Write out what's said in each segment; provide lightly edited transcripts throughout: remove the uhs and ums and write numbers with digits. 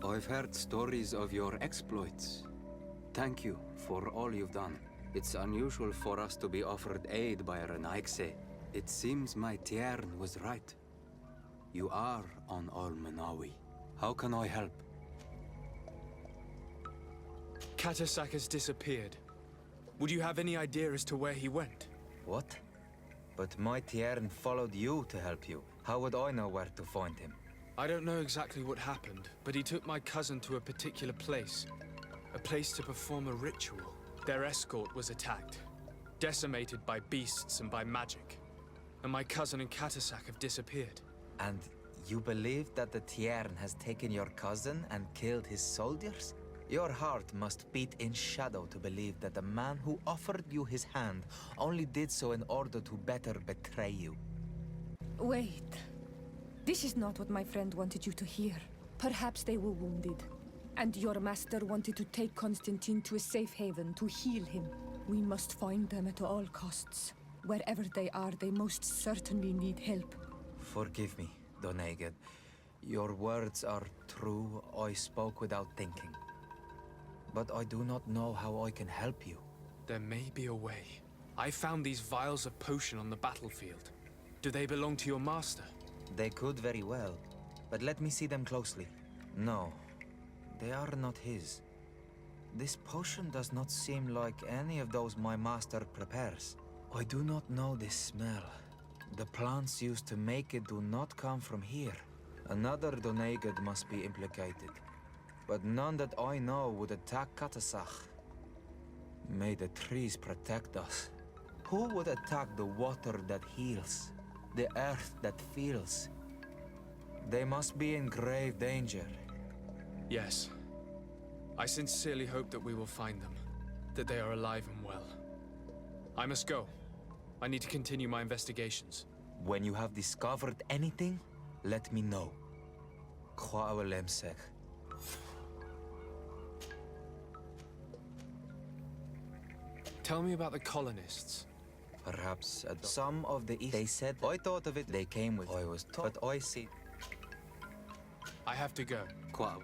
I've heard stories of your exploits. Thank you for all you've done. It's unusual for us to be offered aid by Renaigse. It seems my Tiern was right. You are on Almanawi. How can I help? Katasak has disappeared. Would you have any idea as to where he went? What? But my Tiern followed you to help you. How would I know where to find him? I don't know exactly what happened, but he took my cousin to a particular place. A place to perform a ritual. Their escort was attacked, decimated by beasts and by magic. And my cousin and Katasak have disappeared. And you believe that the Tiern has taken your cousin and killed his soldiers? Your heart must beat in shadow to believe that the man who offered you his hand only did so in order to better betray you. Wait. This is not what my friend wanted you to hear. Perhaps they were wounded, and your master wanted to take Constantin to a safe haven to heal him. We must find them at all costs. Wherever they are, they most certainly need help. Forgive me, Doneged. Your words are true. I spoke without thinking. But I do not know how I can help you. There may be a way. I found these vials of potion on the battlefield. Do they belong to your master? They could very well, but let me see them closely. No, they are not his. This potion does not seem like any of those my master prepares. I do not know this smell. The plants used to make it do not come from here. Another Doneged must be implicated, but none that I know would attack Katasach. May the trees protect us. Who would attack the water that heals? The earth that feels? They must be in grave danger. Yes. I sincerely hope that we will find them. That they are alive and well. I must go. I need to continue my investigations. When you have discovered anything, let me know. Tell me about the colonists. Perhaps at some of the East. They said I thought of it. They came with. I was taught. But I see. I have to go. Qual.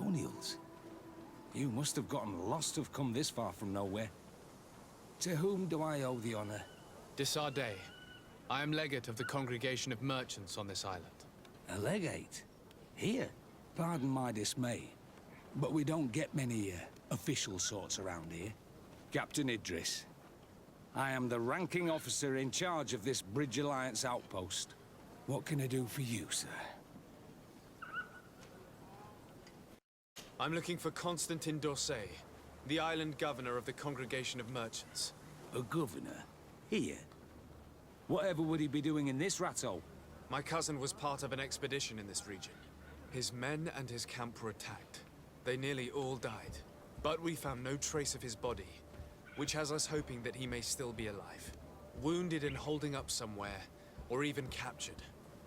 Testimonials? You must have gotten lost to have come this far from nowhere. To whom do I owe the honor? Desardet. I am legate of the Congregation of Merchants on this island. A legate? Here? Pardon my dismay, but we don't get many official sorts around here. Captain Idris. I am the ranking officer in charge of this Bridge Alliance outpost. What can I do for you, sir? I'm looking for Constantin d'Orsay, the island governor of the Congregation of Merchants. A governor? Here? Whatever would he be doing in this rattle? My cousin was part of an expedition in this region. His men and his camp were attacked. They nearly all died. But we found no trace of his body, which has us hoping that he may still be alive. Wounded and holding up somewhere, or even captured.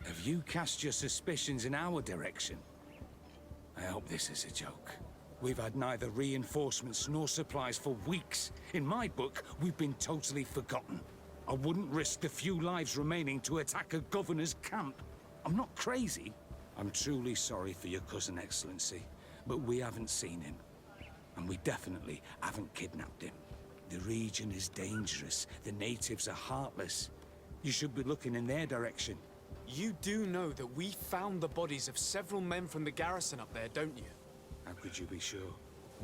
Have you cast your suspicions in our direction? I hope this is a joke. We've had neither reinforcements nor supplies for weeks. In my book, we've been totally forgotten. I wouldn't risk the few lives remaining to attack a governor's camp. I'm not crazy. I'm truly sorry for your cousin, Excellency, but we haven't seen him. And we definitely haven't kidnapped him. The region is dangerous. The natives are heartless. You should be looking in their direction. You do know that we found the bodies of several men from the garrison up there, don't you? How could you be sure?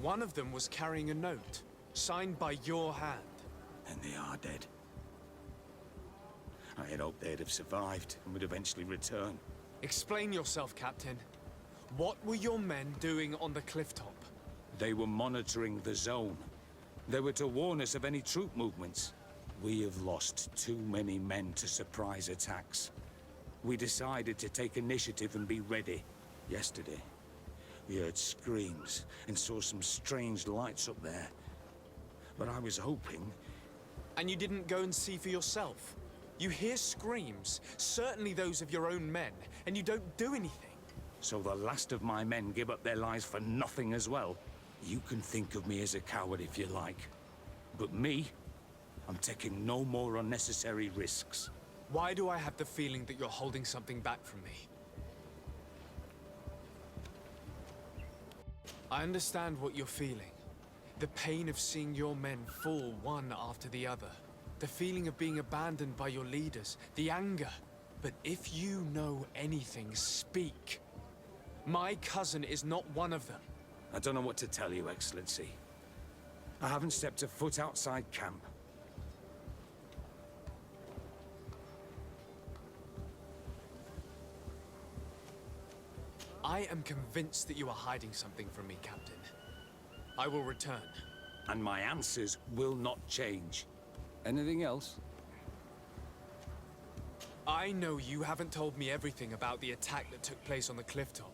One of them was carrying a note, signed by your hand. And they are dead. I had hoped they'd have survived and would eventually return. Explain yourself, Captain. What were your men doing on the clifftop? They were monitoring the zone. They were to warn us of any troop movements. We have lost too many men to surprise attacks. We decided to take initiative and be ready. Yesterday, we heard screams and saw some strange lights up there. But I was hoping... And you didn't go and see for yourself? You hear screams, certainly those of your own men, and you don't do anything. So the last of my men give up their lives for nothing as well? You can think of me as a coward if you like. But me, I'm taking no more unnecessary risks. Why do I have the feeling that you're holding something back from me? I understand what you're feeling. The pain of seeing your men fall one after the other. The feeling of being abandoned by your leaders. The anger. But if you know anything, speak. My cousin is not one of them. I don't know what to tell you, Excellency. I haven't stepped a foot outside camp. I am convinced that you are hiding something from me, Captain. I will return. And my answers will not change. Anything else? I know you haven't told me everything about the attack that took place on the clifftop.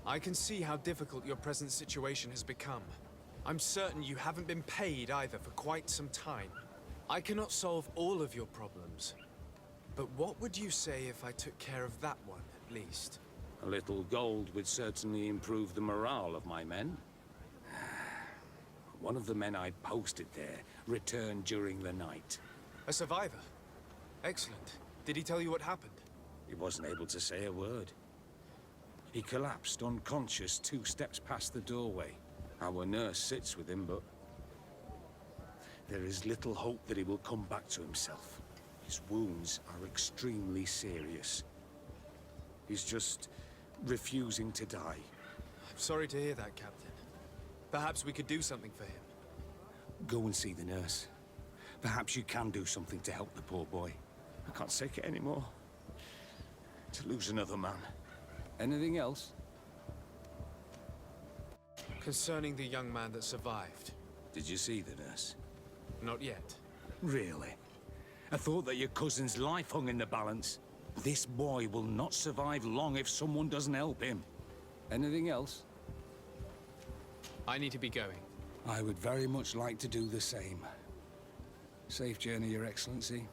I can see how difficult your present situation has become. I'm certain you haven't been paid either for quite some time. I cannot solve all of your problems. But what would you say if I took care of that one, at least? A little gold would certainly improve the morale of my men. One of the men I'd posted there returned during the night. A survivor? Excellent. Did he tell you what happened? He wasn't able to say a word. He collapsed unconscious 2 steps past the doorway. Our nurse sits with him, but there is little hope that he will come back to himself. His wounds are extremely serious. He's just refusing to die. I'm sorry to hear that, Captain. Perhaps we could do something for him. Go and see the nurse. Perhaps you can do something to help the poor boy. I can't take it anymore. To lose another man. Anything else? Concerning the young man that survived. Did you see the nurse? Not yet. Really? I thought that your cousin's life hung in the balance. This boy will not survive long if someone doesn't help him. Anything else? I need to be going. I would very much like to do the same. Safe journey, Your Excellency.